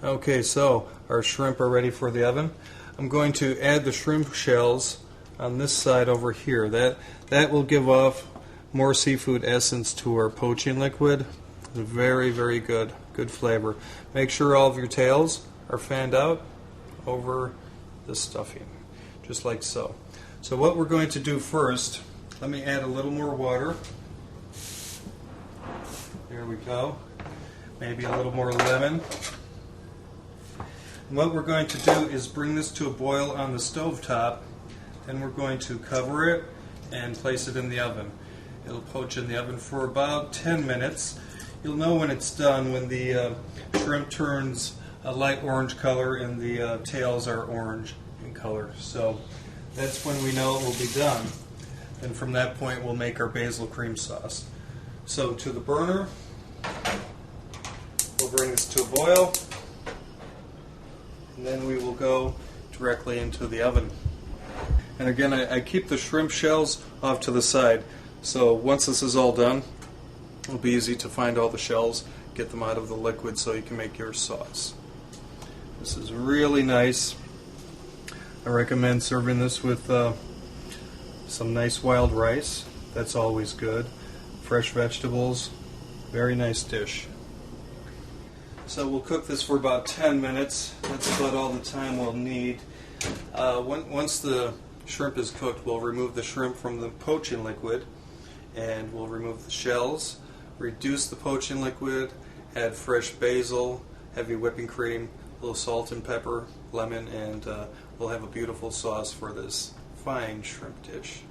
Okay, so our shrimp are ready for the oven. I'm going to add the shrimp shells on this side over here. That will give off more seafood essence to our poaching liquid. Very, very good. Good flavor. Make sure all of your tails are fanned out over the stuffing, just like so. So what we're going to do first, let me add a little more water. There we go. Maybe a little more lemon. And what we're going to do is bring this to a boil on the stove top. Then we're going to cover it and place it in the oven. It'll poach in the oven for about 10 minutes. You'll know when it's done when the shrimp turns a light orange color and the tails are orange in color. So that's when we know it will be done. And from that point we'll make our basil cream sauce. So to the burner, we'll bring this to a boil, and then we will go directly into the oven. And again, I keep the shrimp shells off to the side, so once this is all done, it'll be easy to find all the shells, get them out of the liquid so you can make your sauce. This is really nice. I recommend serving this with some nice wild rice. That's always good. Fresh vegetables. Very nice dish. So we'll cook this for about 10 minutes. That's about all the time we'll need. Once the shrimp is cooked, we'll remove the shrimp from the poaching liquid, and we'll remove the shells, reduce the poaching liquid, add fresh basil, heavy whipping cream, a little salt and pepper, lemon, and we'll have a beautiful sauce for this fine shrimp dish.